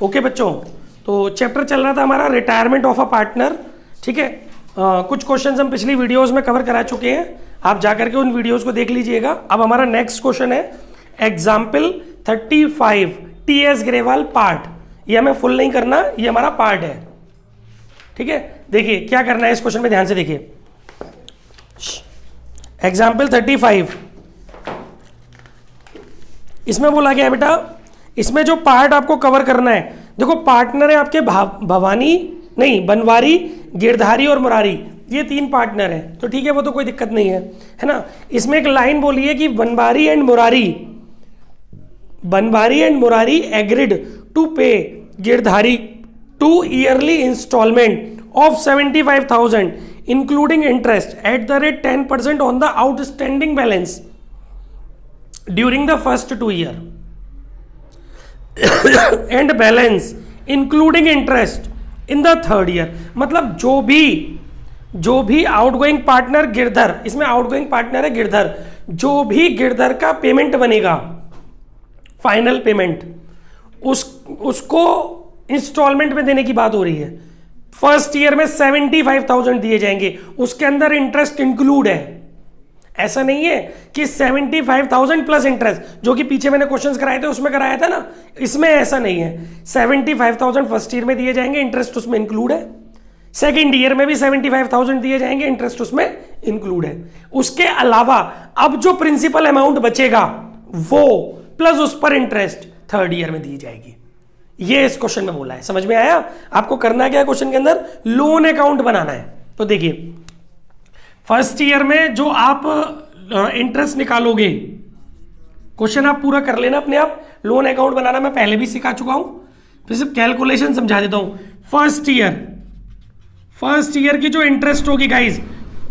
Okay बच्चों, तो chapter चल रहा था हमारा रिटायरमेंट ऑफ अ पार्टनर। ठीक है, कुछ क्वेश्चंस हम पिछली वीडियोस में कवर करा चुके हैं, आप जाकर के उन वीडियोस को देख लीजिएगा। अब हमारा नेक्स्ट क्वेश्चन है एग्जाम्पल 35 टी.एस. ग्रेवाल पार्ट। ये हमें फुल नहीं करना, ये हमारा पार्ट है। ठीक है, देखिए क्या करना है इस क्वेश्चन में, ध्यान से देखिए। एग्जाम्पल 35 इसमें बोला गया है बेटा, इसमें जो पार्ट आपको कवर करना है, देखो पार्टनर है आपके बनवारी, गिरधारी और मुरारी, ये 3 पार्टनर हैं। तो ठीक है, वो तो कोई दिक्कत नहीं है ना। इसमें एक लाइन बोली है कि Banwari and Murari agreed to pay Girdhari 2 yearly instalment of 75,000 including interest at the rate 10% on the outstanding balance during the first 2 year and balance including interest in the 3rd year. मतलब जो भी आउटगोइंग पार्टनर गिरधर, इसमें outgoing partner है गिरधर, जो भी गिरधर का payment बनेगा, final payment, उसको इंस्टॉलमेंट में देने की बात हो रही है। फर्स्ट ईयर में 75,000 दिए जाएंगे, उसके अंदर इंटरेस्ट इंक्लूड है। ऐसा नहीं है कि 75,000 प्लस इंटरेस्ट, जो कि पीछे मैंने क्वेश्चंस कराए थे उसमें कराया था ना, इसमें ऐसा नहीं है। 75,000 फर्स्ट ईयर में दिए जाएंगे, इंटरेस्ट उसमें इंक्लूड है। सेकंड ईयर में भी 75,000 दिए जाएंगे, इंटरेस्ट उसमें इंक्लूड है। उसके अलावा अब जो प्रिंसिपल अमाउंट बचेगा वो प्लस उस पर इंटरेस्ट 3rd ईयर में दी जाएगी। ये इस क्वेश्चन में बोला है, समझ में आया? आपको करना क्या है क्वेश्चन के अंदर, लोन अकाउंट बनाना है। तो देखिए फर्स्ट ईयर में जो आप इंटरेस्ट निकालोगे, क्वेश्चन आप पूरा कर लेना अपने आप। लोन अकाउंट बनाना मैं पहले भी सिखा चुका हूं, फिर सिर्फ कैलकुलेशन समझा देता हूं। फर्स्ट ईयर की जो इंटरेस्ट होगी गाइज,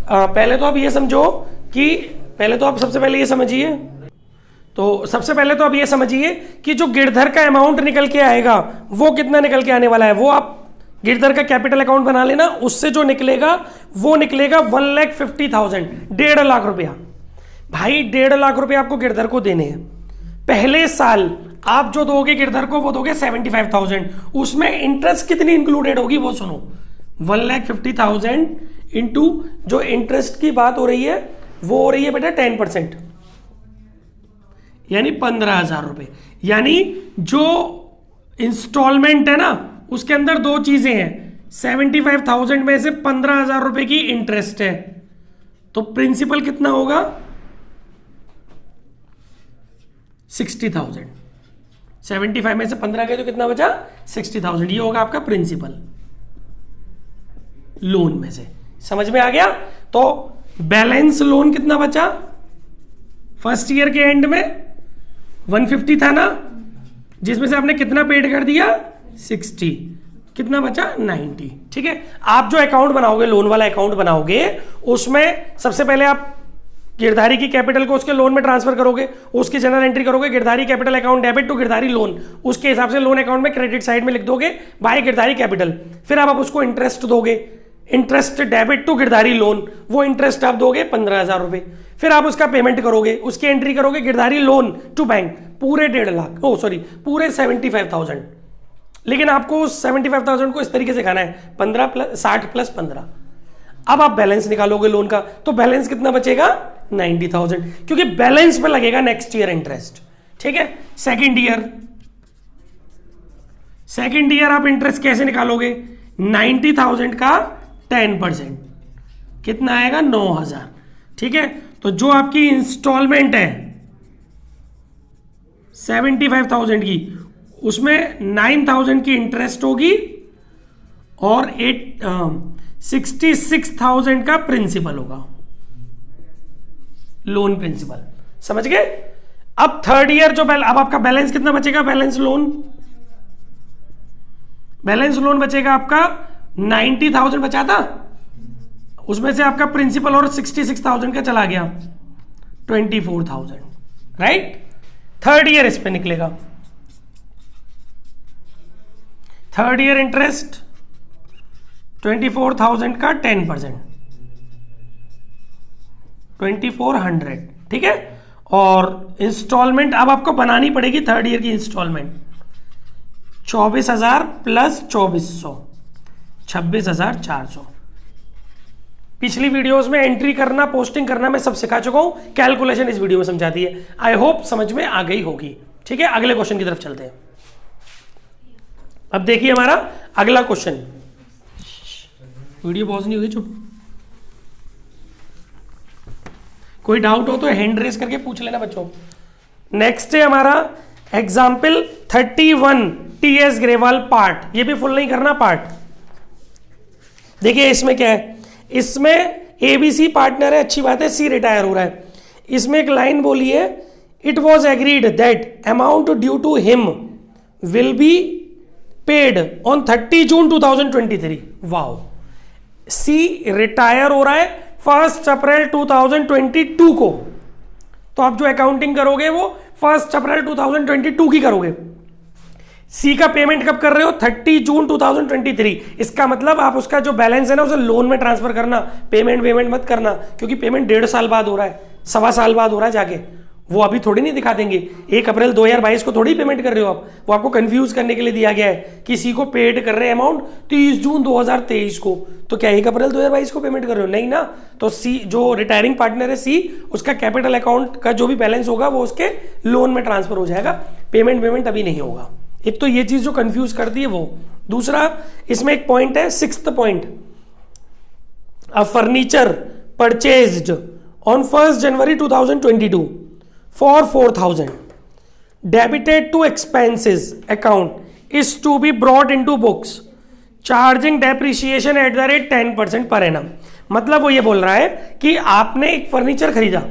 पहले तो आप ये समझो कि सबसे पहले ये समझिए, तो सबसे पहले तो आप ये समझिए कि जो गिरधर का अमाउंट निकल के आएगा वो कितना निकल के आने वाला है। वो आप गिरधर का कैपिटल अकाउंट बना लेना, उससे जो निकलेगा वो निकलेगा 1,50,000, 1.5 लाख रुपया। भाई 1.5 लाख रुपया आपको गिरधर को देने हैं। पहले साल आप जो दोगे गिरधर को वो दोगे 75,000, उसमें इंटरेस्ट कितनी इंक्लूडेड होगी वो सुनो, 1,50,000 इंटू जो इंटरेस्ट की बात हो रही है वो हो रही है बेटा 10%, यानी 15,000 रुपए। यानी जो इंस्टॉलमेंट है ना उसके अंदर 2 चीजें हैं, 75,000 में से 15,000 रुपए की इंटरेस्ट है, तो प्रिंसिपल कितना होगा 60,000। 75 में से 15 गए तो कितना बचा 60,000, ये होगा आपका प्रिंसिपल लोन में से। समझ में आ गया? तो बैलेंस लोन कितना बचा फर्स्ट ईयर के एंड में 150 था ना, जिसमें से आपने कितना पेड कर दिया 60, कितना बचा 90। ठीक है, आप जो अकाउंट बनाओगे, लोन वाला अकाउंट बनाओगे, उसमें सबसे पहले आप गिरधारी की कैपिटल को उसके लोन में ट्रांसफर करोगे, उसकी जनरल एंट्री करोगे, Girdhari capital account debit to Girdhari loan, उसके हिसाब से लोन अकाउंट में क्रेडिट साइड में लिख दोगे बाय गिरधारी कैपिटल। फिर आप उसको इंटरेस्ट दोगे, interest debit to Girdhari loan, वो इंटरेस्ट आप दोगे 15,000 रुपए। फिर आप उसका पेमेंट करोगे, उसकी एंट्री करोगे गिरधारी लोन टू बैंक, पूरे 75,000। लेकिन आपको उस 75,000 को इस तरीके से खाना है 60 प्लस 15। अब आप बैलेंस निकालोगे लोन का, तो बैलेंस कितना बचेगा 90,000, क्योंकि बैलेंस पे लगेगा नेक्स्ट ईयर इंटरेस्ट। ठीक है, सेकेंड ईयर आप इंटरेस्ट कैसे निकालोगे, 90,000 का 10%, कितना आएगा 9,000। ठीक है, तो जो आपकी इंस्टॉलमेंट है 75,000 की, उसमें 9,000 की इंटरेस्ट होगी और 66,000 का प्रिंसिपल होगा, लोन प्रिंसिपल। समझ गए? अब 3rd ईयर जो अब आपका बैलेंस कितना बचेगा, बैलेंस लोन बचेगा आपका 90,000 बचा था, उसमें से आपका प्रिंसिपल और 66,000 का चला गया 24,000, राइट। 3rd ईयर इस पे निकलेगा, 3rd ईयर इंटरेस्ट 24,000 का 10%, 2400। ठीक है, और इंस्टॉलमेंट अब आपको बनानी पड़ेगी 3rd ईयर की इंस्टॉलमेंट 24,000 प्लस 2400, 26,400। पिछली वीडियोस में एंट्री करना, पोस्टिंग करना मैं सब सिखा चुका हूं, कैलकुलेशन इस वीडियो में समझा दी है। आई होप समझ में आ गई होगी। ठीक है, अगले क्वेश्चन की तरफ चलते हैं। अब देखिए हमारा अगला क्वेश्चन, वीडियो पॉज नहीं हुई, चुप। कोई डाउट हो तो हैंड रेस करके पूछ लेना बच्चों। नेक्स्ट है हमारा एग्जाम्पल 31 टीएस ग्रेवाल पार्ट। ये भी फुल नहीं करना पार्ट। देखिए इसमें क्या है, इसमें एबीसी पार्टनर है, अच्छी बात है, सी रिटायर हो रहा है। इसमें एक लाइन बोली है, it was agreed that amount due to him will be paid on 30 June 2023। Wow, C रिटायर हो रहा है 1 अप्रैल 2022 को। तो आप जो अकाउंटिंग करोगे वो 1 अप्रैल 2022 की करोगे। सी का पेमेंट कब कर रहे हो? 30 जून 2023। इसका मतलब आप उसका जो बैलेंस है ना उसे लोन में ट्रांसफर करना, पेमेंट मत करना, क्योंकि पेमेंट 1.5 साल बाद हो रहा है, 1.25 साल बाद हो रहा है जाके। वो अभी थोड़ी नहीं दिखा देंगे, 1 अप्रैल 2022 को थोड़ी पेमेंट कर रहे हो आप। वो आपको कंफ्यूज करने के लिए दिया गया है कि सी को पेड कर रहे हैं अमाउंट 30 जून 2023 को, तो क्या 1 अप्रैल 2022 को पेमेंट कर रहे हो? नहीं ना। तो सी जो रिटायरिंग पार्टनर है सी, उसका कैपिटल अकाउंट का जो भी बैलेंस होगा वो उसके लोन में ट्रांसफर हो जाएगा, पेमेंट अभी नहीं होगा। एक तो ये चीज जो कंफ्यूज करती है वो। दूसरा इसमें एक पॉइंट है, 6th point, a furniture purchased on 1 January 2022 for 4,000 debited to expenses account is to be brought into books charging depreciation at the rate 10% per annum। मतलब वो ये बोल रहा है कि आपने एक फर्नीचर खरीदा,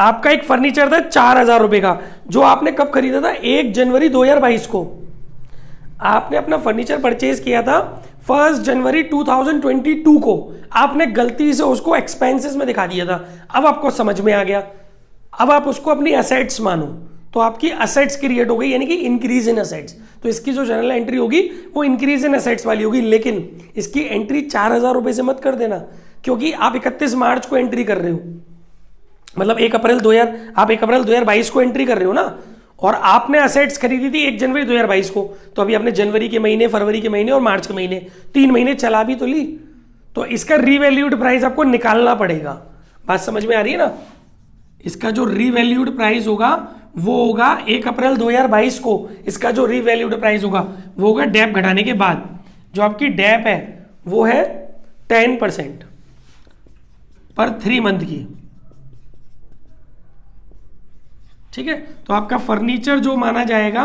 आपका एक फर्नीचर था 4,000 रुपए का, जो आपने कब खरीदा था? 1 जनवरी 2022 को। आपने अपना फर्नीचर परचेज किया था 1 जनवरी 2022 को, आपने गलती से उसको एक्सपेंसेस में दिखा दिया था। अब आपको समझ में आ गया, अब आप उसको अपनी असेट्स मानो, तो आपकी असेट्स क्रिएट हो गई, यानी कि इंक्रीज इन असेट्स। तो इसकी जो जनरल एंट्री होगी वो इंक्रीज इन असेट्स वाली होगी, लेकिन इसकी एंट्री 4,000 रुपए से मत कर देना, क्योंकि आप 31 मार्च को एंट्री कर रहे हो, मतलब आप 1 अप्रैल 2022 को एंट्री कर रहे हो ना, और आपने असेट्स खरीदी थी 1 जनवरी 2022 को। तो अभी आपने जनवरी के महीने, फरवरी के महीने और मार्च के महीने 3 महीने चला भी तो ली, तो इसका रीवैल्यूड प्राइस आपको निकालना पड़ेगा। बात समझ में आ रही है ना? इसका जो रीवैल्यूड प्राइस होगा वो होगा 1 अप्रैल 2022 को, इसका जो रीवैल्यूड प्राइस होगा वो होगा डेप घटाने के बाद। जो आपकी डेप है वो है 10% पर 3 मंथ की। ठीक है, तो आपका फर्नीचर जो माना जाएगा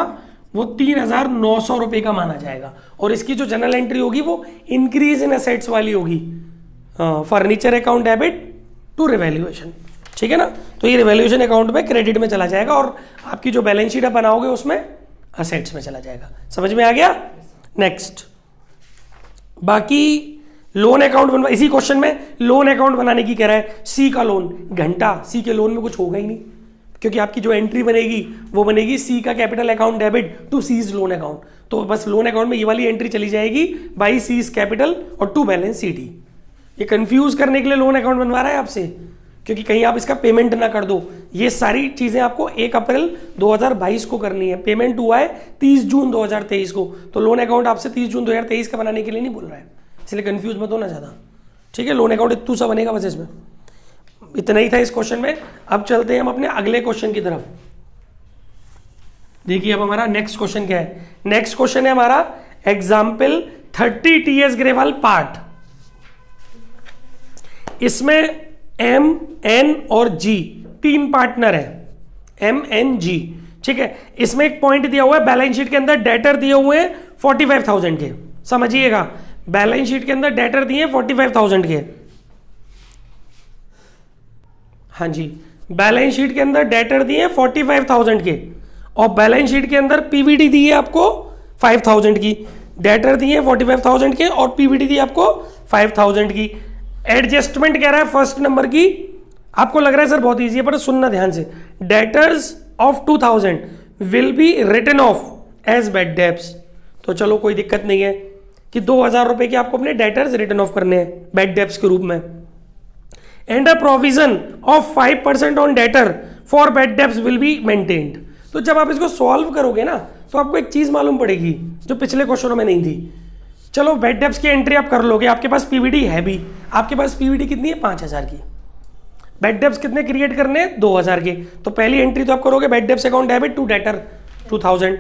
वो 3,900 रुपए का माना जाएगा, और इसकी जो जनरल एंट्री होगी वो इंक्रीज इन असेट्स वाली होगी, furniture account debit to revaluation. ठीक है ना? तो ये रिवैल्यूएशन अकाउंट में क्रेडिट में चला जाएगा, और आपकी जो बैलेंस शीट आप बनाओगे उसमें असेट्स में चला जाएगा। समझ में आ गया? नेक्स्ट, बाकी लोन अकाउंट बनवा, इसी क्वेश्चन में लोन अकाउंट बनाने की कह रहा है। सी का लोन, घंटा, सी के लोन में कुछ होगा ही नहीं, क्योंकि आपकी जो एंट्री बनेगी वो बनेगी सी का capital account debit to C's loan account. तो बस लोन अकाउंट में ये वाली एंट्री चली जाएगी, बाई सीज कैपिटल और टू बैलेंस सीटी। ये कंफ्यूज करने के लिए लोन अकाउंट बनवा रहा है आपसे, क्योंकि कहीं आप इसका पेमेंट ना कर दो। ये सारी चीजें आपको 1 अप्रैल 2022 को करनी है, पेमेंट हुआ है 30 जून 2023 को, तो लोन अकाउंट आपसे 30 जून 2023 का बनाने के लिए नहीं बोल रहा है, इसलिए कंफ्यूज मत होना ज़्यादा। ठीक है, लोन अकाउंट इतना सा बनेगा बस, इसमें इतना ही था इस क्वेश्चन में। अब चलते हैं हम अपने अगले क्वेश्चन की तरफ। देखिए अब हमारा नेक्स्ट क्वेश्चन क्या है। नेक्स्ट क्वेश्चन है हमारा एग्जाम्पल 30 टीएस ग्रेवाल पार्ट। इसमें एम, एन और जी 3 पार्टनर है, एम, एन, जी। ठीक है, इसमें एक पॉइंट दिया हुआ है, बैलेंस शीट के अंदर डेटर दिए हुए हैं 45,000 के। समझिएगा, बैलेंस शीट के अंदर डेटर दिए 45,000 के। हाँ जी, बैलेंस शीट के अंदर डेटर दिए 45,000 के, और बैलेंस शीट के अंदर पीवीडी दी है आपको 5,000 की। डेटर दिए 45,000 के और पीवीडी दी आपको 5,000 की। एडजस्टमेंट कह रहा है फर्स्ट नंबर की। आपको लग रहा है सर बहुत इजी है, पर सुनना ध्यान से। Debtors of 2,000 will be written off as bad debts. तो चलो कोई दिक्कत नहीं है कि 2,000 रुपए के आपको अपने डेटर्स रिटन ऑफ करने हैं बैड डेब्ट्स के रूप में। And a provision of 5% on debtor for bad debts will be maintained. तो जब आप इसको सॉल्व करोगे ना तो आपको एक चीज मालूम पड़ेगी जो पिछले क्वेश्चनों में नहीं थी। चलो बेड डेप्स की एंट्री आप कर लोगे, आपके पास पीवीडी है भी, आपके पास पीवीडी कितनी है 5000 की, बेड डेप्स कितने क्रिएट करने हैं 2000 के, तो पहली एंट्री तो आप करोगे bad debts account debit to debtor 2000,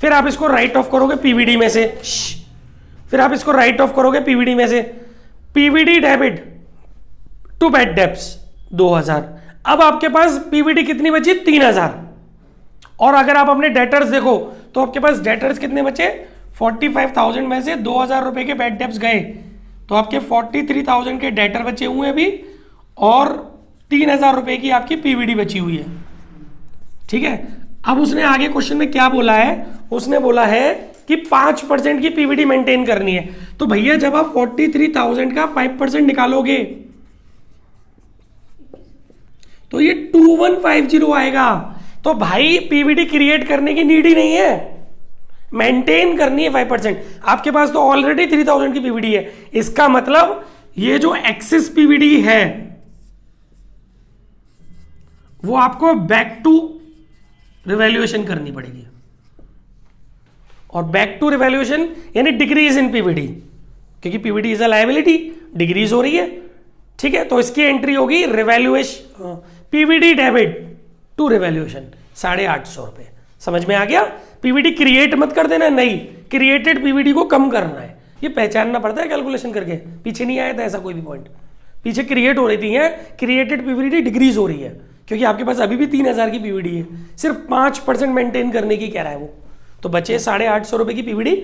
फिर आप इसको राइट ऑफ करोगे पीवीडी में से, फिर आप इसको राइट ऑफ करोगे पीवीडी में से, PVD debit to bad debts 2000। अब आपके पास पीवीडी कितनी बची 3000, और अगर आप अपने डेटर्स देखो तो आपके पास डेटर्स कितने बचे 45,000 में से 2000 रुपए के बेड डेप्स गए, तो आपके 43,000 के डेटर बचे हुए हैं अभी, और 3000 रुपए की आपकी पीवीडी बची हुई है। ठीक है, अब उसने आगे क्वेश्चन में क्या बोला है, उसने बोला है कि 5% की पीवीडी मेंटेन करनी है। तो भैया जब आप 43,000 का 5% निकालोगे तो ये 2150 आएगा। तो भाई पीवीडी क्रिएट करने की नीड ही नहीं है, मेंटेन करनी है 5%। आपके पास तो ऑलरेडी 3000 की पीवीडी है, इसका मतलब ये जो एक्सिस पीवीडी है वो आपको बैक टू रिवैल्यूएशन करनी पड़ेगी, और बैक टू रिवैल्यूएशन यानी डिक्रीज इन पीवीडी, क्योंकि PVD is a liability, decrease हो रही है। ठीक है, तो इसकी एंट्री होगी revaluation PVD debit to revaluation 850 रुपए। समझ में आ गया? पीवीडी क्रिएट मत कर देना, नहीं, क्रिएटेड पीवीडी को कम करना है, ये पहचानना पड़ता है कैलकुलेशन करके। पीछे नहीं आया था ऐसा कोई भी पॉइंट, पीछे क्रिएट हो रही थी, है क्रिएटेड पीवीडी डिक्रीज हो रही है, क्योंकि आपके पास अभी भी 3000 की पीवीडी है, सिर्फ 5% मेंटेन करने की कह रहा है वो। तो बचे 850 रुपए की पीवीडी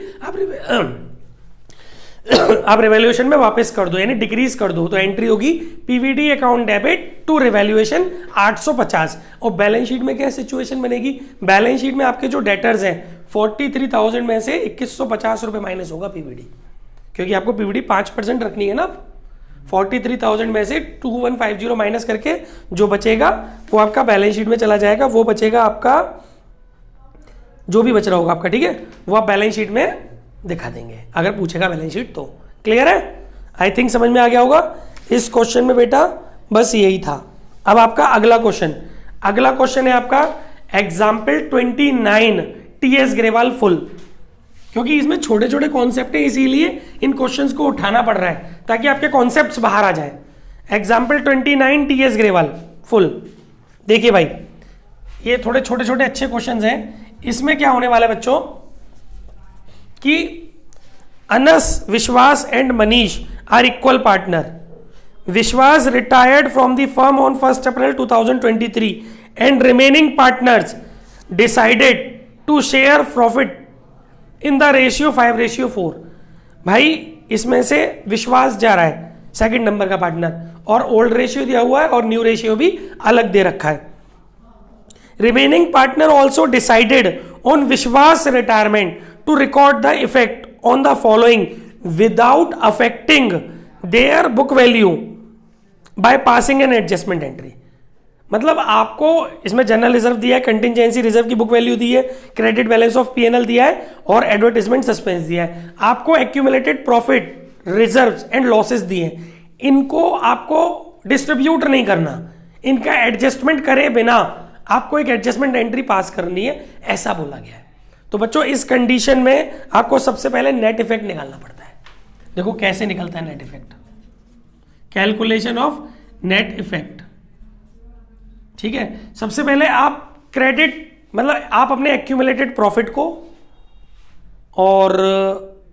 आप रिवैल्यूएशन में वापस कर दो, यानी डिक्रीज कर दो, तो एंट्री होगी PVD account debit to revaluation 850। और बैलेंस शीट में क्या सिचुएशन बनेगी, बैलेंस शीट में आपके जो डेटर्स हैं 43,000 में से 2150 रुपए माइनस होगा पीवीडी, क्योंकि आपको पीवीडी 5% रखनी है ना। 43,000 में से 2150 माइनस करके जो बचेगा वो आपका बैलेंस शीट में चला जाएगा, वो बचेगा आपका जो भी बच रहा होगा आपका, ठीक है, वो आप बैलेंस शीट में दिखा देंगे अगर पूछेगा बैलेंस शीट तो। क्लियर है? आई थिंक समझ में आ गया होगा इस क्वेश्चन में बेटा, बस यही था। अब आपका अगला क्वेश्चन, अगला क्वेश्चन है आपका एग्जाम्पल 29 टीएस ग्रेवाल फुल, क्योंकि इसमें छोटे छोटे कॉन्सेप्ट है इसीलिए इन क्वेश्चंस को उठाना पड़ रहा है ताकि आपके कॉन्सेप्ट्स बाहर आ जाए। एग्जाम्पल 29 टीएस ग्रेवाल फुल, देखिए भाई ये थोड़े छोटे छोटे अच्छे क्वेश्चंस हैं। इसमें क्या होने वाला है बच्चों कि Anas, Vishwas and Manish are equal partner. Vishwas retired from the firm on 1 April 2023 and remaining partners decided to share profit in the ratio 5:4। भाई इसमें से विश्वास जा रहा है सेकंड नंबर का पार्टनर, और ओल्ड रेशियो दिया हुआ है और न्यू रेशियो भी अलग दे रखा है। Remaining partner also decided on विश्वास retirement to record the effect on the following without affecting their book value by passing an adjustment entry। मतलब आपको इसमें जनरल रिजर्व दिया है, कंटिजेंसी रिजर्व की बुक वैल्यू दी है, क्रेडिट बैलेंस ऑफ पीएनएल दिया है और एडवर्टाइजमेंट सस्पेंस दिया है। आपको accumulated profit, reserves and losses दिए हैं, इनको आपको डिस्ट्रीब्यूट नहीं करना, इनका एडजस्टमेंट करे बिना आपको एक एडजस्टमेंट एंट्री पास करनी है, ऐसा बोला गया है। तो बच्चों इस कंडीशन में आपको सबसे पहले नेट इफेक्ट निकालना पड़ता है। देखो कैसे निकलता है net effect, calculation of net effect. ठीक है, सबसे पहले आप क्रेडिट मतलब आप अपने एक्यूमुलेटेड प्रॉफिट को और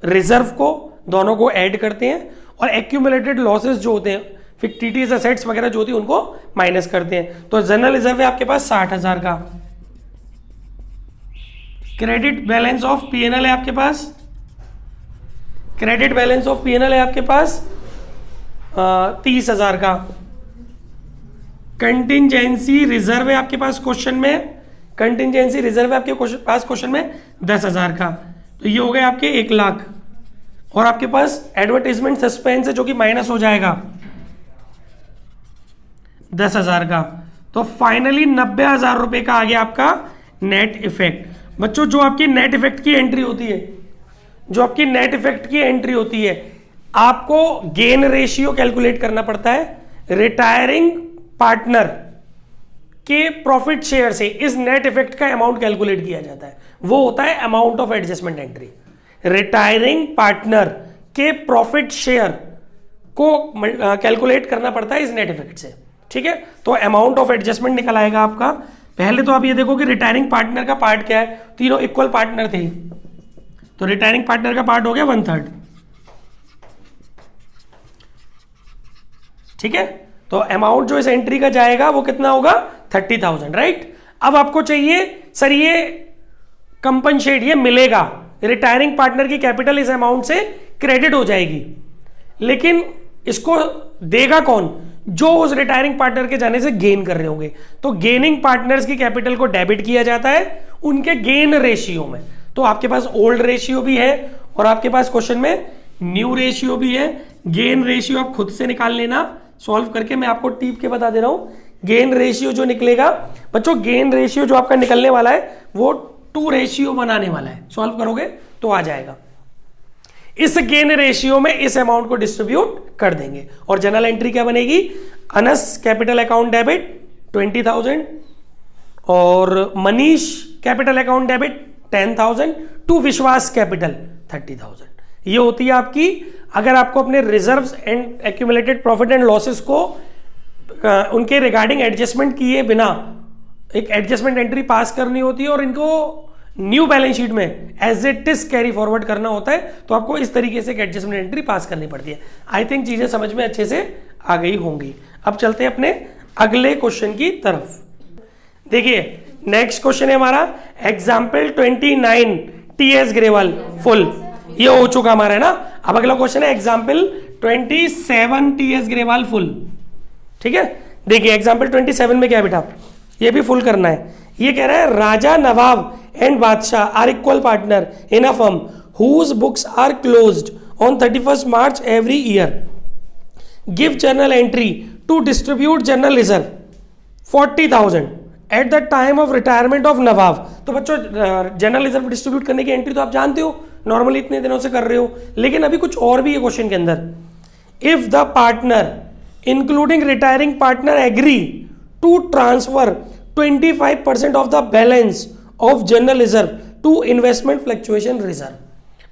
रिजर्व को दोनों को ऐड करते हैं, और एक्यूमुलेटेड लॉसेस जो होते हैं, फिक्टिटिव एसेट्स वगैरह जो होती है उनको माइनस करते हैं। तो जनरल रिजर्व है आपके पास 60,000 का, क्रेडिट बैलेंस ऑफ पीएनएल है आपके पास, क्रेडिट बैलेंस ऑफ पीएनएल है आपके पास 30,000 का, कंटिजेंसी रिजर्व है आपके पास क्वेश्चन में, कंटिजेंसी रिजर्व है आपके पास क्वेश्चन में 10,000 का, तो ये हो गए आपके 1 लाख, और आपके पास एडवर्टाइजमेंट सस्पेंस है जो कि माइनस हो जाएगा 10,000 का। तो फाइनली 90,000 रुपए का आ गया आपका नेट इफेक्ट। बच्चों जो आपकी नेट इफेक्ट की एंट्री होती है, जो आपकी नेट इफेक्ट की एंट्री होती है, आपको गेन रेशियो कैलकुलेट करना पड़ता है रिटायरिंग पार्टनर के प्रॉफिट शेयर से इस नेट इफेक्ट का अमाउंट कैलकुलेट किया जाता है, वो होता है amount of adjustment entry. Retiring partner के प्रॉफिट शेयर को कैलकुलेट करना पड़ता है इस नेट इफेक्ट से, ठीक है। तो अमाउंट ऑफ एडजस्टमेंट निकल आएगा आपका। पहले तो आप ये देखो कि रिटायरिंग पार्टनर का पार्ट क्या है, तीनों इक्वल पार्टनर थे, तो रिटायरिंग पार्टनर का पार्ट हो गया 1/3, ठीक है। तो अमाउंट जो इस एंट्री का जाएगा वो कितना होगा, 30,000, राइट। अब आपको चाहिए सर ये कंपनसेट, ये मिलेगा, रिटायरिंग पार्टनर की कैपिटल इस अमाउंट से क्रेडिट हो जाएगी, लेकिन इसको देगा कौन, जो उस रिटायरिंग पार्टनर के जाने से गेन कर रहे होंगे। तो गेनिंग पार्टनर्स की कैपिटल को डेबिट किया जाता है उनके गेन रेशियो में। तो आपके पास ओल्ड रेशियो भी है और आपके पास क्वेश्चन में न्यू रेशियो भी है। गेन रेशियो आप खुद से निकाल लेना सॉल्व करके, मैं आपको टीप के बता दे रहा हूं। गेन रेशियो जो निकलेगा बच्चों, गेन रेशियो जो आपका निकलने वाला है वो 2:1 आने वाला है, सॉल्व करोगे तो आ जाएगा। इस गेन रेशियो में इस अमाउंट को डिस्ट्रीब्यूट कर देंगे और जनरल एंट्री क्या बनेगी, अनस कैपिटल अकाउंट डेबिट 20,000 और Manish capital account debit 10,000 to Vishwas capital 30,000। ये होती है आपकी, अगर आपको अपने reserves and accumulated profit and losses को उनके रिगार्डिंग एडजस्टमेंट किए बिना एक एडजस्टमेंट एंट्री पास करनी होती है और इनको न्यू बैलेंस शीट में as it is carry forward करना होता है, तो आपको इस तरीके से एक एडजस्टमेंट एंट्री पास करनी पड़ती है। आई थिंक चीजें समझ में अच्छे से आ गई होंगी। अब चलते हैं अपने अगले क्वेश्चन की तरफ। देखिए नेक्स्ट क्वेश्चन है हमारा एग्जाम्पल 29 टीएस ग्रेवाल फुल, ये हो चुका हमारा है ना। अब अगला क्वेश्चन है एग्जाम्पल 27 टीएस ग्रेवाल फुल, ठीक है। देखिए एग्जाम्पल 27 में क्या बेटा, ये भी फुल करना है। ये कह रहा है Raja Nawab and Badshah are equal partner in a firm whose books are closed on 31st March every year. Give journal entry to distribute general reserve 40,000 at the time of retirement of Nawab. तो बच्चों जनरल रिजर्व डिस्ट्रीब्यूट करने की entry तो आप जानते हो, normally इतने दिनों से कर रहे हो, लेकिन अभी कुछ और भी है क्वेश्चन के अंदर। If the partner including retiring partner agree to transfer 25% of the balance of general reserve to investment fluctuation reserve,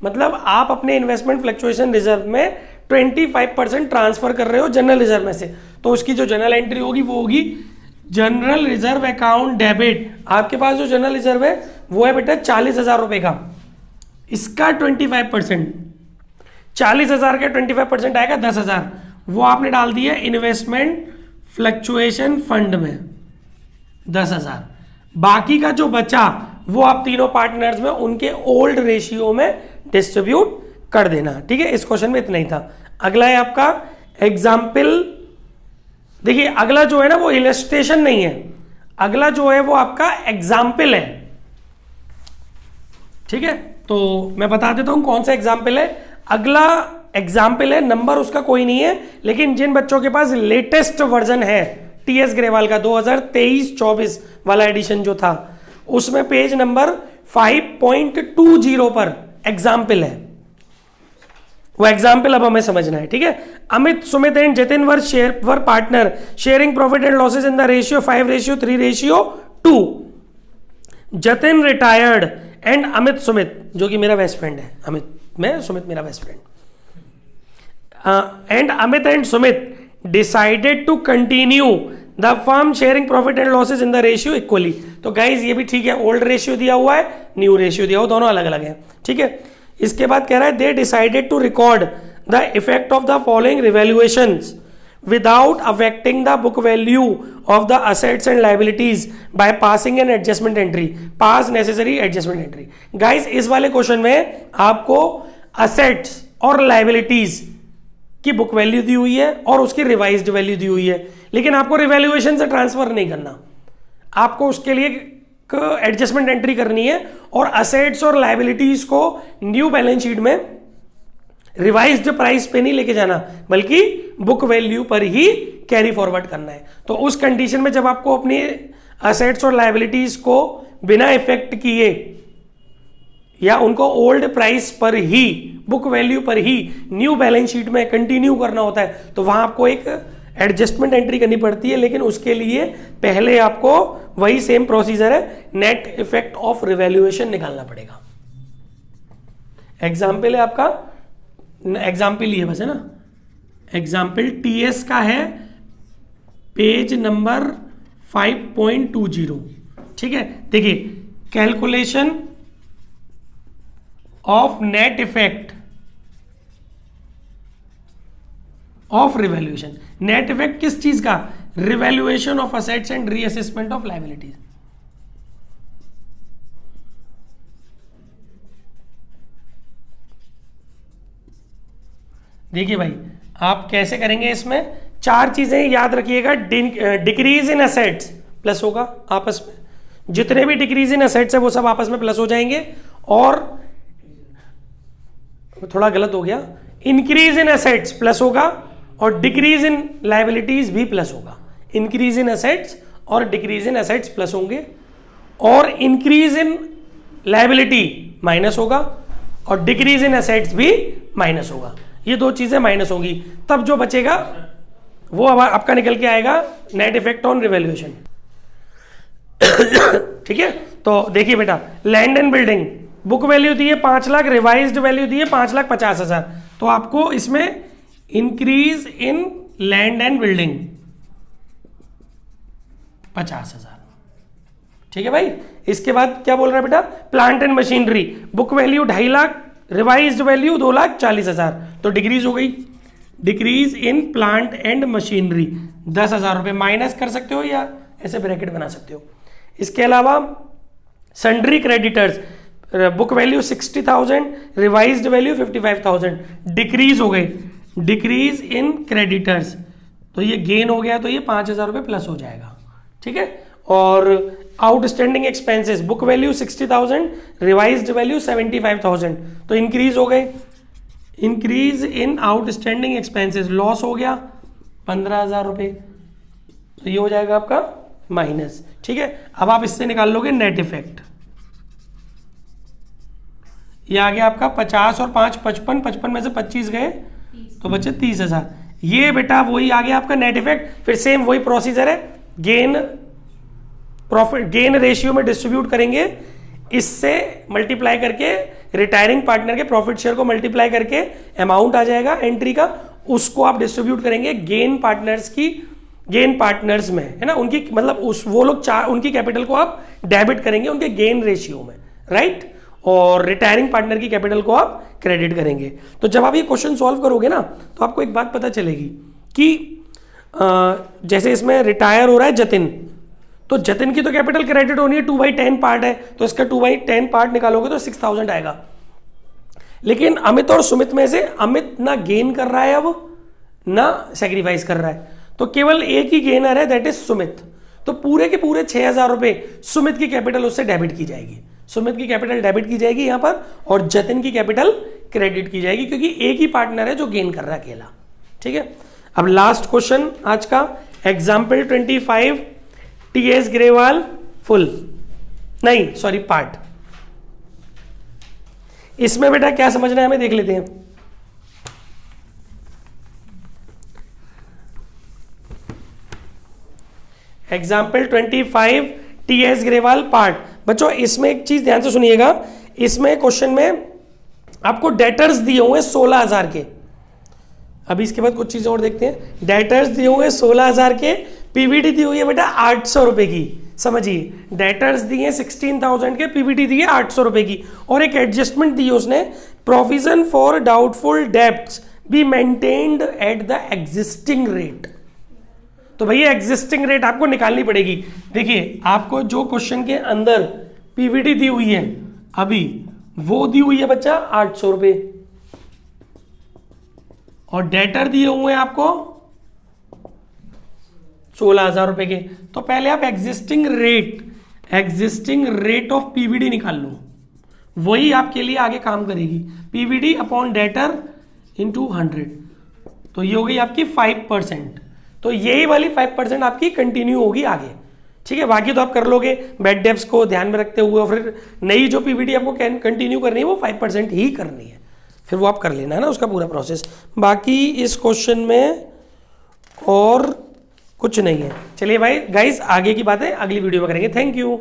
मतलब आप अपने इन्वेस्टमेंट फ्लक्चुएशन रिजर्व में 25% ट्रांसफर कर रहे हो जनरल रिजर्व में से, तो उसकी जो जनरल एंट्री होगी वो होगी जनरल रिजर्व अकाउंट डेबिट। आपके पास जो जनरल रिजर्व है वो है बेटा 40,000 रुपए का, इसका 25%, 40,000 का 25% आएगा 10,000, वो आपने डाल दिया इन्वेस्टमेंट फ्लक्चुएशन फंड में 10,000। बाकी का जो बचा वो आप तीनों पार्टनर्स में उनके ओल्ड रेशियो में डिस्ट्रीब्यूट कर देना, ठीक है। इस क्वेश्चन में इतना ही था। अगला है आपका एग्जाम्पल, देखिए अगला जो है ना वो इलस्ट्रेशन नहीं है, अगला जो है वो आपका एग्जाम्पल है, ठीक है। तो मैं बता देता हूं कौन सा एग्जाम्पल है। अगला एग्जाम्पल है, नंबर उसका कोई नहीं है, लेकिन जिन बच्चों के पास लेटेस्ट वर्जन है टीएस ग्रेवाल का 2023-24 वाला एडिशन जो था, उसमें पेज नंबर 5.20 पर एग्जाम्पल है, वो एग्जाम्पल अब हमें समझना है, ठीक है। Amit, Sumit and Jatin were partner sharing profit and losses in the ratio 5:3:2। Jatin retired and Amit Sumit, जो कि मेरा बेस्ट फ्रेंड है, अमित मैं, सुमित मेरा best friend, and Amit and Sumit decided to continue the firm sharing profit and losses in the ratio equally. तो guys ये भी ठीक है, ओल्ड रेशियो दिया हुआ है, न्यू रेशियो दिया हुआ, दोनों अलग अलग है, ठीक है। इसके बाद कह रहा है they decided to record the effect of the following revaluations without affecting the book value of the assets and liabilities by passing an adjustment entry. Pass necessary adjustment entry. Guys, इस वाले क्वेश्चन में आपको assets और liabilities की book value दी हुई है और उसकी रिवाइज्ड वैल्यू दी हुई है, लेकिन आपको रिवैल्यूएशन से ट्रांसफर नहीं करना, आपको उसके लिए एडजस्टमेंट एंट्री करनी है और असेट्स और लाइबिलिटीज को न्यू बैलेंस शीट में रिवाइज्ड प्राइस पे नहीं लेके जाना, बल्कि बुक वैल्यू पर ही कैरी फॉरवर्ड करना है। तो उस कंडीशन में जब आपको अपनी असेट्स और लाइबिलिटीज को बिना इफेक्ट किए या उनको ओल्ड प्राइस पर ही, बुक वैल्यू पर ही न्यू बैलेंस शीट में कंटिन्यू करना होता है, तो वहां आपको एक एडजस्टमेंट एंट्री करनी पड़ती है, लेकिन उसके लिए पहले आपको वही सेम प्रोसीजर है, नेट इफेक्ट ऑफ रिवैल्यूएशन निकालना पड़ेगा। एग्जाम्पल है आपका, एग्जाम्पल ही है बस, है ना। एग्जाम्पल टीएस का है पेज नंबर 5.20। ठीक है, देखिए calculation of net effect of revaluation. Net effect किस चीज का? Revaluation of assets and reassessment of liabilities. देखिए भाई आप कैसे करेंगे, इसमें 4 चीजें याद रखिएगा। डिक्रीज इन असेट्स प्लस होगा आपस में, जितने भी डिक्रीज इन असेट्स है वो सब आपस में प्लस हो जाएंगे, और थोड़ा गलत हो गया, इंक्रीज इन असेट्स प्लस होगा और डिक्रीज इन लायबिलिटीज भी प्लस होगा। इंक्रीज इन असेट्स और डिक्रीज इन असेट्स प्लस होंगे, और इंक्रीज इन लायबिलिटी माइनस होगा और डिक्रीज इन असेट्स भी माइनस होगा। ये 2 चीजें माइनस होंगी, तब जो बचेगा वो अब आपका निकल के आएगा नेट इफेक्ट ऑन रिवैल्यूएशन। ठीक है, तो देखिए बेटा, land and building book value दी है 5 लाख, रिवाइज्ड वैल्यू दी है 5,50,000, तो आपको इसमें increase in land and building 50,000। ठीक है भाई, इसके बाद क्या बोल रहा है बेटा, plant and machinery book value 2.5 lakh, revised value 2,40,000, तो डिक्रीज हो गई। Decrease in plant and machinery 10,000 रुपए, माइनस कर सकते हो या ऐसे ब्रैकेट बना सकते हो। इसके अलावा sundry creditors book value 60,000, revised value 55,000, decrease हो गए। डिक्रीज इन क्रेडिटर्स, तो ये गेन हो गया, तो ये 5,000 रुपए प्लस हो जाएगा। ठीक है, और outstanding expenses book value 60,000, revised value 75,000, तो इंक्रीज हो गए। Increase in outstanding expenses, loss हो गया 15,000 रुपए, तो ये हो जाएगा आपका माइनस। ठीक है, अब आप इससे निकाल लोगे नेट इफेक्ट। ये आ गया आपका 50 और 5 55, 55 में से 25 गए तो बचे 30,000। ये बेटा वही आ गया आपका नेट इफेक्ट। फिर सेम वही प्रोसीजर है, गेन प्रॉफिट गेन रेशियो में डिस्ट्रीब्यूट करेंगे, इससे मल्टीप्लाई करके रिटायरिंग पार्टनर के प्रॉफिट शेयर को मल्टीप्लाई करके अमाउंट आ जाएगा एंट्री का, उसको आप डिस्ट्रीब्यूट करेंगे गेन पार्टनर्स में, है ना, उनकी मतलब वो लोग उनकी कैपिटल को आप डेबिट करेंगे उनके गेन रेशियो में, राइट, और रिटायरिंग पार्टनर की कैपिटल को आप क्रेडिट करेंगे। तो जब आप ये क्वेश्चन सॉल्व करोगे ना, तो आपको एक बात पता चलेगी कि जैसे इसमें रिटायर हो रहा है जतिन, तो जतिन की तो कैपिटल क्रेडिट होनी है, 2/10 पार्ट है, तो इसका 2/10 पार्ट निकालोगे तो 6,000 आएगा। लेकिन अमित और सुमित में से अमित ना गेन कर रहा है अब ना सैक्रिफाइस कर रहा है, तो केवल एक ही गेनर है, दैट इज सुमित। तो पूरे के पूरे 6,000 रुपए सुमित की कैपिटल उससे डेबिट की जाएगी। सुमित की कैपिटल डेबिट की जाएगी यहां पर, और जतिन की कैपिटल क्रेडिट की जाएगी, क्योंकि एक ही पार्टनर है जो गेन कर रहा है अकेला। ठीक है, अब लास्ट क्वेश्चन आज का, एग्जाम्पल 25 टीएस ग्रेवाल फुल, नहीं सॉरी पार्ट। इसमें बेटा क्या समझना है हमें देख लेते हैं। Example 25 TS Grewal part. बच्चों इसमें एक चीज ध्यान से सुनिएगा, इसमें क्वेश्चन में आपको डेटर्स दिए हुए 16,000 के। अभी इसके बाद कुछ चीजें और देखते हैं। डेटर्स दिए हुए 16,000 के, पीवीटी दी हुई है बेटा 800 रुपए की। समझिए, डेटर्स दिए 16,000 के, पीवीटी दी है 800 रुपए की, और एक एडजस्टमेंट दी है उसने, provision for doubtful debts be maintained at the existing rate. तो भैया एग्जिस्टिंग रेट आपको निकालनी पड़ेगी। देखिए आपको जो क्वेश्चन के अंदर पीवीटी दी हुई है अभी, वो दी हुई है बच्चा 800 रुपए, और डेटर दिए हुए हैं आपको 16,000 रुपए के। तो पहले आप एग्जिस्टिंग रेट ऑफ पीवीडी निकाल लो, वही आपके लिए आगे काम करेगी। पीवीडी अपॉन डेटर इंटू 100, तो ये हो गई आपकी 5%। तो यही वाली 5% आपकी कंटिन्यू होगी आगे। ठीक है, बाकी तो आप कर लोगे बेड डेब्ट्स को ध्यान में रखते हुए, और फिर नई जो पीवीडी आपको कंटिन्यू करनी है वो 5% ही करनी है, फिर वो आप कर लेना है ना उसका पूरा प्रोसेस। बाकी इस क्वेश्चन में और कुछ नहीं है। चलिए भाई गाइस, आगे की बातें अगली वीडियो में करेंगे। Thank you.